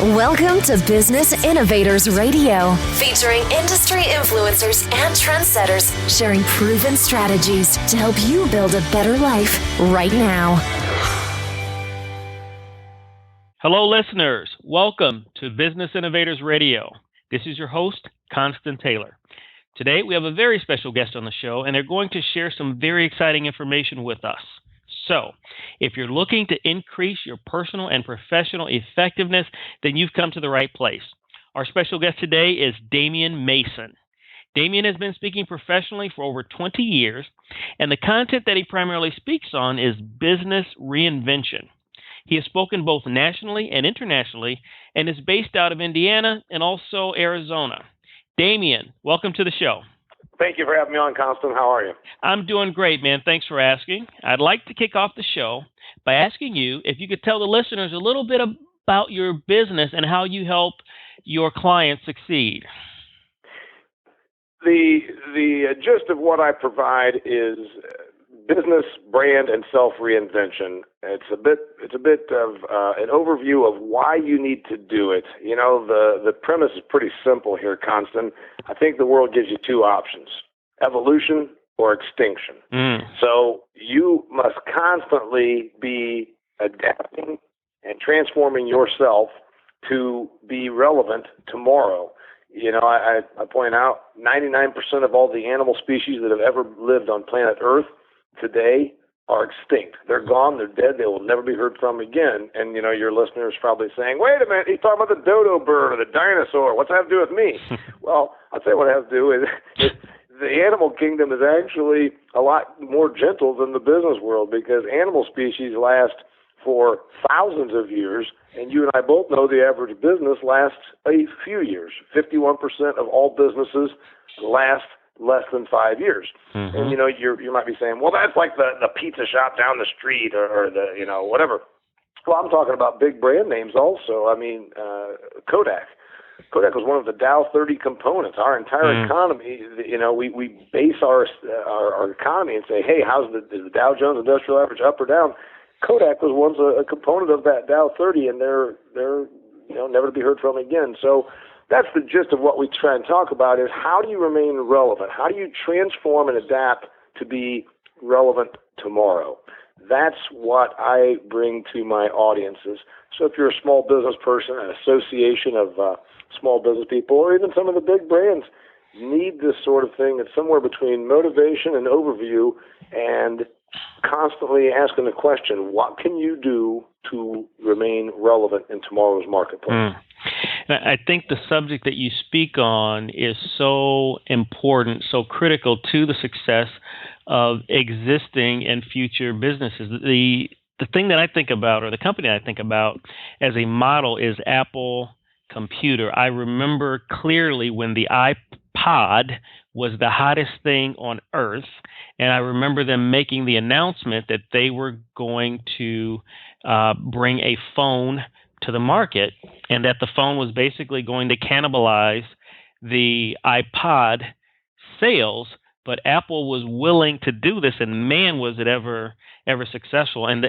Welcome to Business Innovators Radio, featuring industry influencers and trendsetters sharing proven strategies to help you build a better life right now. Hello, listeners. Welcome to Business Innovators Radio. This is your host, Constant Taylor. Today, we have a very special guest on the show, and they're going to share some very exciting information with us. So, if you're looking to increase your personal and professional effectiveness, then you've come to the right place. Our special guest today is Damian Mason. Damian has been speaking professionally for over 20 years, and the content that he primarily speaks on is business reinvention. He has spoken both nationally and internationally, and is based out of Indiana and also Arizona. Damian, welcome to the show. Thank you for having me on, Constant. How are you? I'm doing great, man. Thanks for asking. I'd like to kick off the show by asking you if you could tell the listeners a little bit about your business and how you help your clients succeed. The gist of what I provide is business, brand, and self-reinvention. It's a bit of an overview of why you need to do it. You know, the premise is pretty simple here, Constant. I think the world gives you two options: evolution or extinction. So you must constantly be adapting and transforming yourself to be relevant tomorrow. You know, I point out 99% of all the animal species that have ever lived on planet Earth today are extinct. They're gone. They're dead. They will never be heard from again. And, you know, your listener is probably saying, wait a minute, he's talking about the dodo bird or the dinosaur. What's that have to do with me? Well, I'll tell you what it has to do with it. The animal kingdom is actually a lot more gentle than the business world, because animal species last for thousands of years, and you and I both know the average business lasts a few years. 51% of all businesses last less than 5 years. Mm-hmm. And, you know, you might be saying, well, that's like the pizza shop down the street or the, you know, whatever. Well, I'm talking about big brand names also. I mean, Kodak. Kodak was one of the Dow 30 components. Our entire economy, you know, we base our economy and say, hey, is the Dow Jones Industrial Average up or down? Kodak was once a component of that Dow 30, and they're you know, never to be heard from again. So that's the gist of what we try and talk about, is how do you remain relevant? How do you transform and adapt to be relevant tomorrow? That's what I bring to my audiences. So if you're a small business person, an association of small business people, or even some of the big brands need this sort of thing. It's somewhere between motivation and overview, and constantly asking the question, what can you do to remain relevant in tomorrow's marketplace? I think the subject that you speak on is so important, so critical to the success of existing and future businesses. The thing that I think about, or the company I think about as a model, is Apple Computer. I remember clearly when the iPod was the hottest thing on earth, and I remember them making the announcement that they were going to bring a phone to the market, and that the phone was basically going to cannibalize the iPod sales, but Apple was willing to do this, and man, was it ever successful. And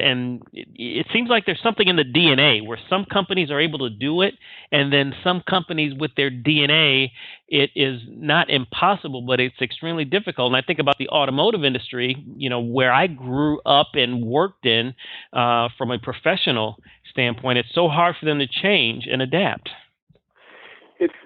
it seems like there's something in the DNA where some companies are able to do it, and then some companies with their DNA, it is not impossible, but it's extremely difficult. And I think about the automotive industry, you know, where I grew up and worked in from a professional standpoint. It's so hard for them to change and adapt.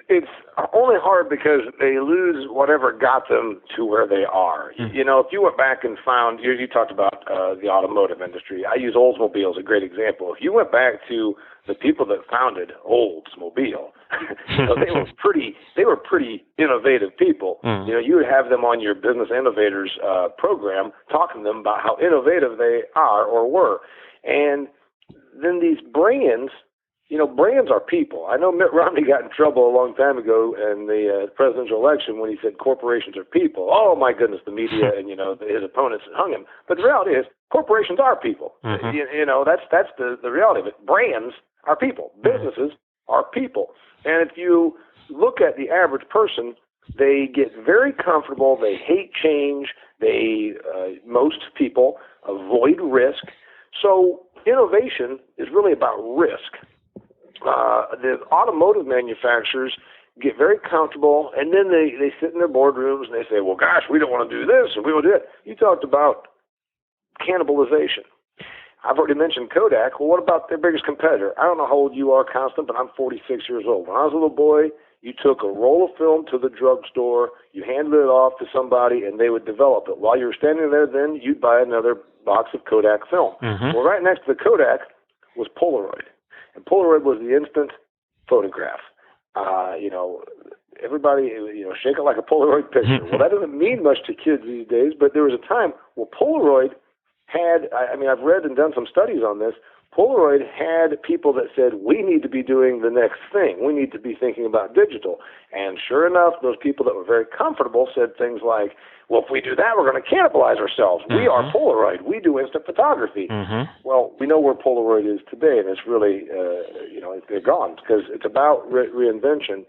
It's only hard because they lose whatever got them to where they are. You know, if you went back and found, you talked about the automotive industry. I use Oldsmobile as a great example. If you went back to the people that founded Oldsmobile, you know, they were pretty innovative people. You know, you would have them on your Business Innovators program, talking to them about how innovative they are or were. And then these brands, you know, brands are people. I know Mitt Romney got in trouble a long time ago in the presidential election when he said corporations are people. Oh, my goodness, the media and, you know, his opponents hung him. But the reality is corporations are people. You know, that's the reality of it. Brands are people. Businesses are people. And if you look at the average person, they get very comfortable. They hate change. Most people avoid risk. So innovation is really about risk. the automotive manufacturers get very comfortable, and then they sit in their boardrooms and they say, well, gosh, we don't want to do this, and we will do it. You talked about cannibalization. I've already mentioned Kodak. Well, what about their biggest competitor? I don't know how old you are, Constant, but I'm 46 years old. When I was a little boy, you took a roll of film to the drugstore, you handed it off to somebody, and they would develop it. While you were standing there, then you'd buy another box of Kodak film. Well, right next to the Kodak was Polaroid. And Polaroid was the instant photograph. Everybody, shake it like a Polaroid picture. Well, that doesn't mean much to kids these days, but there was a time where Polaroid had, I've read and done some studies on this, Polaroid had people that said, we need to be doing the next thing. We need to be thinking about digital. And sure enough, those people that were very comfortable said things like, well, if we do that, we're going to cannibalize ourselves. We are Polaroid. We do instant photography. Well, we know where Polaroid is today, and it's really, they're gone because it's about reinvention.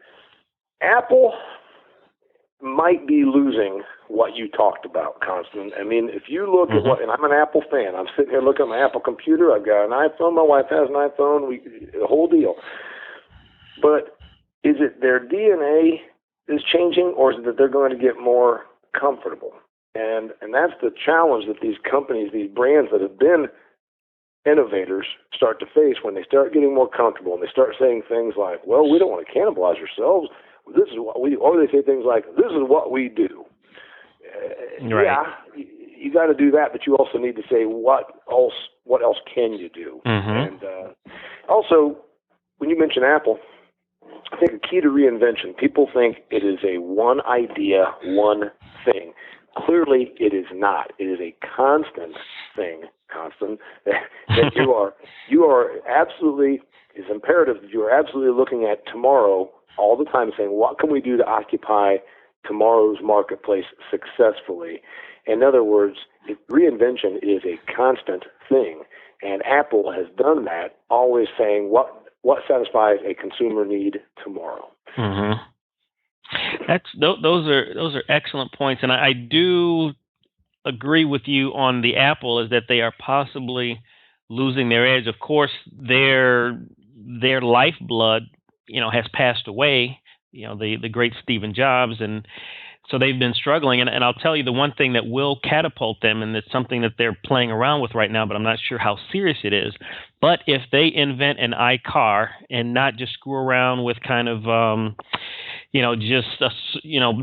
Apple might be losing what you talked about, Constant. I mean, if you look at what, and I'm an Apple fan. I'm sitting here looking at my Apple computer. I've got an iPhone. My wife has an iPhone. The whole deal. But is it their DNA is changing, or is it that they're going to get more comfortable? And that's the challenge that these companies, these brands that have been innovators start to face when they start getting more comfortable and they start saying things like, well, we don't want to cannibalize ourselves. This is what we do. Or they say things like, this is what we do. Right. Yeah, you got to do that, but you also need to say what else can you do? And also, when you mention Apple, I think a key to reinvention, people think it is a one idea, one thing. Clearly, it is not. It is a constant thing, that you are absolutely, it's imperative that you are absolutely looking at tomorrow all the time, saying, what can we do to occupy tomorrow's marketplace successfully? In other words, reinvention is a constant thing, and Apple has done that, always saying what satisfies a consumer need tomorrow. Those are excellent points, and I do agree with you on the Apple, is that they are possibly losing their edge. Of course, their lifeblood, has passed away. The great Stephen Jobs, and so they've been struggling. And I'll tell you, the one thing that will catapult them, and it's something that they're playing around with right now, but I'm not sure how serious it is. But if they invent an iCar and not just screw around with kind of,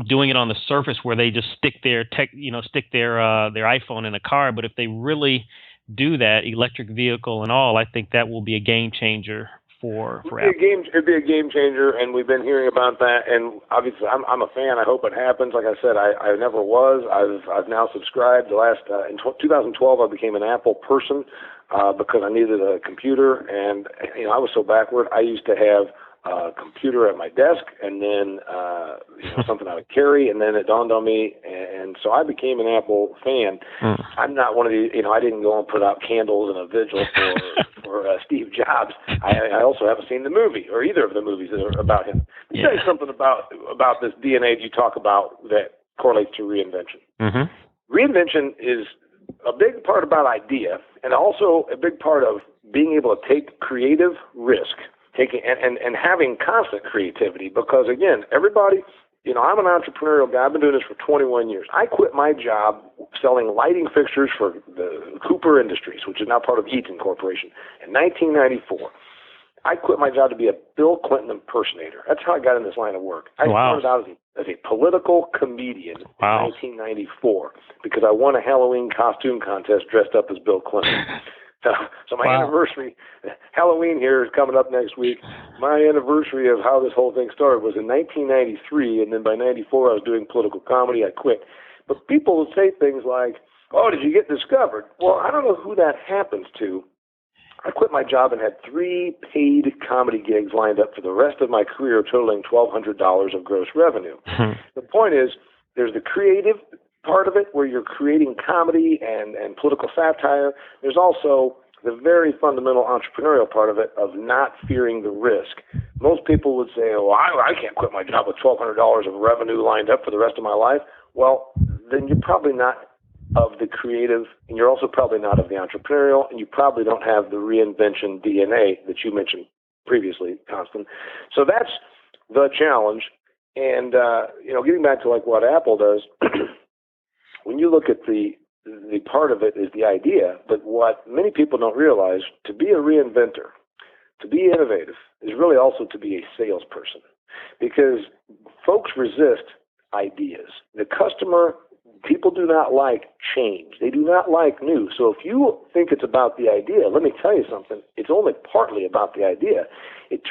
doing it on the surface where they just stick their iPhone in a car, but if they really do that, electric vehicle and all, I think that will be a game changer for Apple. It'd be a game changer, and we've been hearing about that. And obviously, I'm a fan. I hope it happens. Like I said, I never was. I've now subscribed. In 2012, I became an Apple person because I needed a computer, and I was so backward. I used to have a computer at my desk, and then something I would carry, and then it dawned on me, and so I became an Apple fan. I'm not one of these, I didn't go and put out candles and a vigil for Steve Jobs. I also haven't seen the movie, or either of the movies that are about him. Let me tell you something about this DNA that you talk about that correlates to reinvention. Reinvention is a big part about idea, and also a big part of being able to take creative risk, and having constant creativity, because again, everybody, I'm an entrepreneurial guy. I've been doing this for 21 years. I quit my job selling lighting fixtures for the Cooper Industries, which is now part of Eaton Corporation, in 1994. I quit my job to be a Bill Clinton impersonator. That's how I got in this line of work. I started out as a political comedian in 1994 because I won a Halloween costume contest dressed up as Bill Clinton. So my anniversary, Halloween here is coming up next week. My anniversary of how this whole thing started was in 1993, and then by 94 I was doing political comedy. I quit. But people will say things like, oh, did you get discovered? Well, I don't know who that happens to. I quit my job and had 3 paid comedy gigs lined up for the rest of my career, totaling $1,200 of gross revenue. The point is, there's the creative part of it where you're creating comedy and political satire. There's also the very fundamental entrepreneurial part of it, of not fearing the risk. Most people would say, oh, I can't quit my job with $1,200 of revenue lined up for the rest of my life. Well, then you're probably not of the creative, and you're also probably not of the entrepreneurial, and you probably don't have the reinvention DNA that you mentioned previously, Constant. So that's the challenge. And, getting back to like what Apple does, when you look at the part of it is the idea, but what many people don't realize, to be a reinventor, to be innovative, is really also to be a salesperson, because folks resist ideas. The customer, people do not like change. They do not like new. So if you think it's about the idea, let me tell you something. It's only partly about the idea. It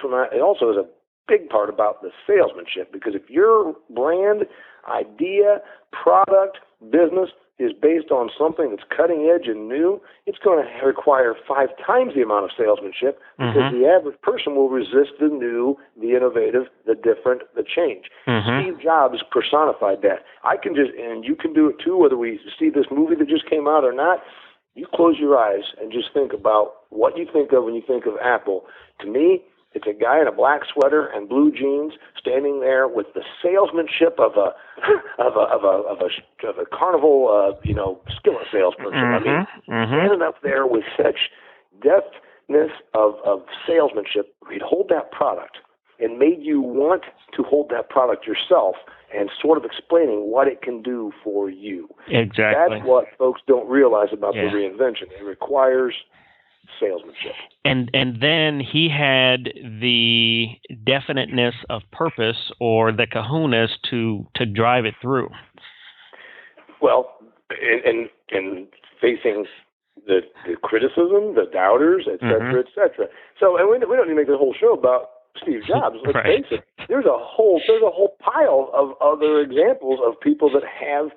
also is a big part about the salesmanship, because if your brand, idea, product, business is based on something that's cutting edge and new, it's going to require 5 times the amount of salesmanship, because the average person will resist the new, the innovative, the different, the change. Steve Jobs personified that. And you can do it too, whether we see this movie that just came out or not. You close your eyes and just think about what you think of when you think of Apple. To me, it's a guy in a black sweater and blue jeans standing there with the salesmanship of a carnival, skillet salesperson. I mean, standing up there with such deftness of salesmanship, he'd hold that product and made you want to hold that product yourself, and sort of explaining what it can do for you. Exactly. That's what folks don't realize about the reinvention. It requires salesmanship. And then he had the definiteness of purpose, or the kahunas to drive it through. Well, and facing the criticism, the doubters, et cetera, et cetera. So, and we don't need to make the whole show about Steve Jobs. Let's face it. There's a whole pile of other examples of people that have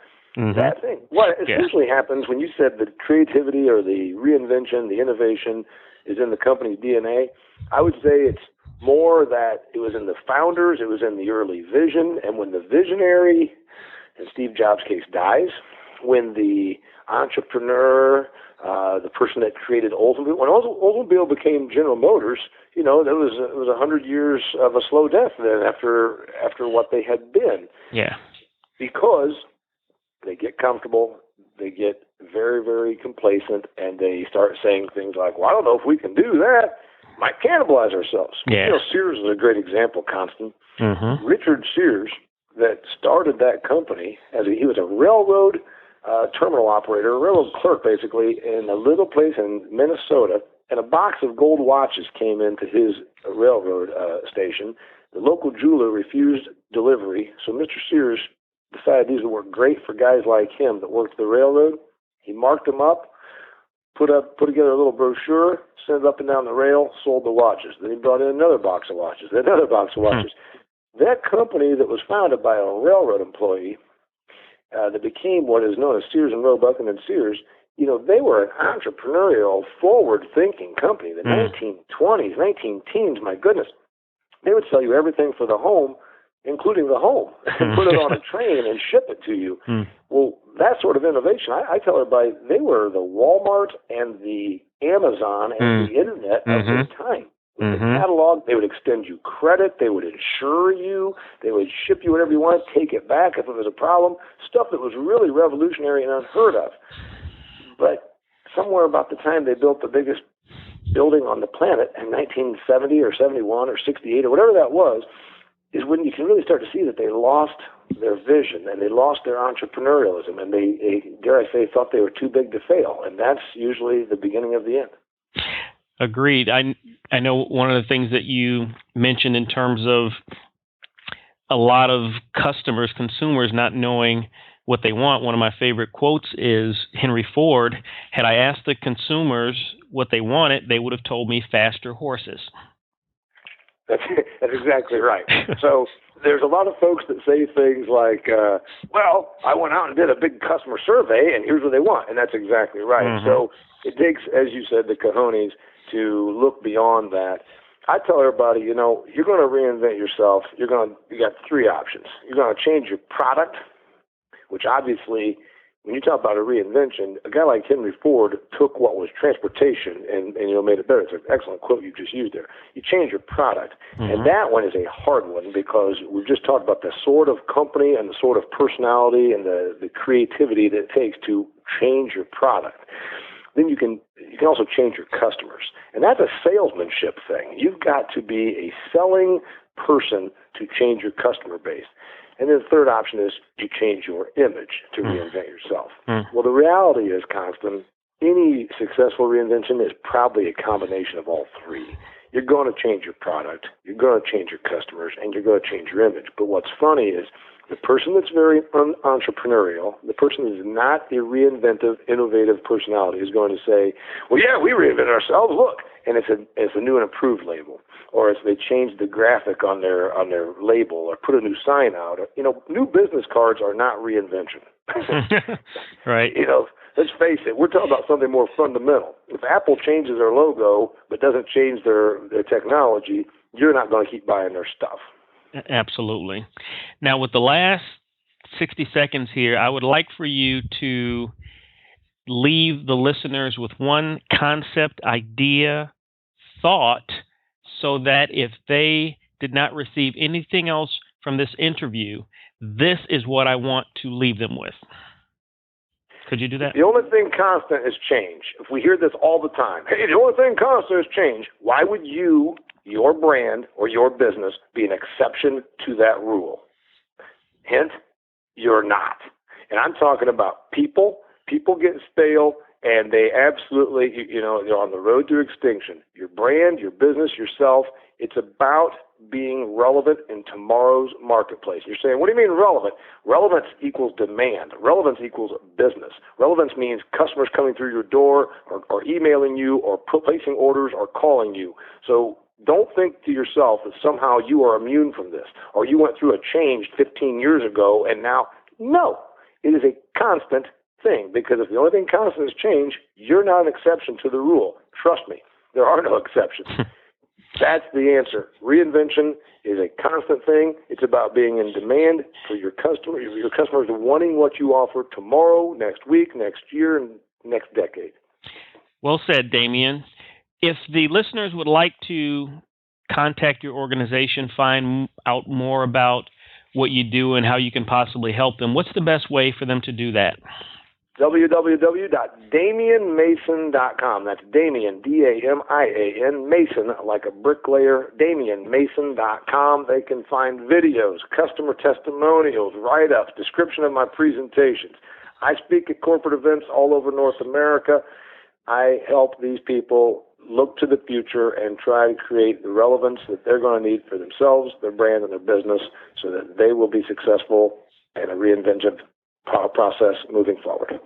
that thing. What essentially happens when you said the creativity or the reinvention, the innovation is in the company's DNA, I would say it's more that it was in the founders, it was in the early vision, and when the visionary, in Steve Jobs' case, dies, when the entrepreneur, the person that created Oldsmobile, when Oldsmobile became General Motors, it was 100 years of a slow death then after what they had been. Yeah. Because they get comfortable, they get very, very complacent, and they start saying things like, well, I don't know if we can do that. Might cannibalize ourselves. Yeah. Sears is a great example, Constant. Richard Sears, that started that company, he was a railroad terminal operator, a railroad clerk, basically, in a little place in Minnesota, and a box of gold watches came into his railroad station. The local jeweler refused delivery, so Mr. Sears decided these would work great for guys like him that worked the railroad. He marked them up, put together a little brochure, sent it up and down the rail, sold the watches. Then he brought in another box of watches, another box of watches. That company that was founded by a railroad employee that became what is known as Sears and Roebuck and Sears, they were an entrepreneurial, forward-thinking company. The 1920s, 19-teens, my goodness. They would sell you everything for the home, including the home, and put it on a train and ship it to you. Well, that sort of innovation, I tell everybody, they were the Walmart and the Amazon and the Internet of their time. With the catalog, they would extend you credit, they would insure you, they would ship you whatever you want, take it back if it was a problem, stuff that was really revolutionary and unheard of. But somewhere about the time they built the biggest building on the planet in 1970 or 71 or 68 or whatever that was, is when you can really start to see that they lost their vision and they lost their entrepreneurialism, and they dare I say, thought they were too big to fail. And that's usually the beginning of the end. Agreed. I know one of the things that you mentioned in terms of a lot of customers, consumers not knowing what they want. One of my favorite quotes is Henry Ford. Had I asked the consumers what they wanted, they would have told me faster horses. That's exactly right. So there's a lot of folks that say things like, well, I went out and did a big customer survey, and here's what they want. And that's exactly right. So it takes, as you said, the cojones to look beyond that. I tell everybody, you're going to reinvent yourself. You got 3 options. You're going to change your product, which obviously, when you talk about a reinvention, a guy like Henry Ford took what was transportation and made it better. It's an excellent quote you just used there. You change your product. And that one is a hard one, because we've just talked about the sort of company and the sort of personality and the creativity that it takes to change your product. then you can also change your customers. And that's a salesmanship thing. You've got to be a selling person to change your customer base. And then the third option is you change your image to reinvent yourself. Well, the reality is, Constant, any successful reinvention is probably a combination of all three. You're going to change your product, you're going to change your customers, and you're going to change your image. But what's funny is the person that's very entrepreneurial, the person who's not a reinventive, innovative personality is going to say, well, yeah, we reinvented ourselves, look. And it's a new and improved label. Or if they change the graphic on their label or put a new sign out. You know, new business cards are not reinvention. Right. You know, let's face it, we're talking about something more fundamental. If Apple changes their logo but doesn't change their technology, you're not going to keep buying their stuff. Absolutely. Now, with the last 60 seconds here, I would like for you to leave the listeners with one concept, idea, thought, so that if they did not receive anything else from this interview, this is what I want to leave them with. Could you do that? The only thing constant is change. If we hear this all the time, hey, the only thing constant is change, why would you, your brand, or your business be an exception to that rule? Hint, you're not. And I'm talking about people. People get stale, and they absolutely, they're on the road to extinction. Your brand, your business, yourself, it's about being relevant in tomorrow's marketplace. You're saying, what do you mean relevant? Relevance equals demand. Relevance equals business. Relevance means customers coming through your door or emailing you or placing orders or calling you. So don't think to yourself that somehow you are immune from this or you went through a change 15 years ago and now, no, it is a constant thing, because if the only thing constant is change, you're not an exception to the rule. Trust me, there are no exceptions. That's the answer. Reinvention is a constant thing. It's about being in demand for your customer. Your customers wanting what you offer tomorrow, next week, next year, and next decade. Well said, Damian. If the listeners would like to contact your organization, find out more about what you do and how you can possibly help them, what's the best way for them to do that? www.damianmason.com. That's Damian, D-A-M-I-A-N, Mason, like a bricklayer, damianmason.com. They can find videos, customer testimonials, write-ups, description of my presentations. I speak at corporate events all over North America. I help these people look to the future and try to create the relevance that they're going to need for themselves, their brand, and their business so that they will be successful in a reinvention process moving forward.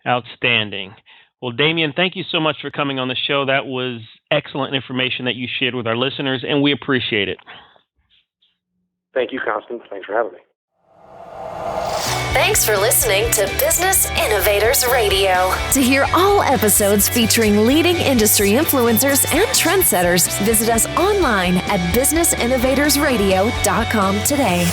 Outstanding. Well, Damian, thank you so much for coming on the show. That was excellent information that you shared with our listeners, and we appreciate it. Thank you, Constance. Thanks for having me. Thanks for listening to Business Innovators Radio. To hear all episodes featuring leading industry influencers and trendsetters, visit us online at businessinnovatorsradio.com today.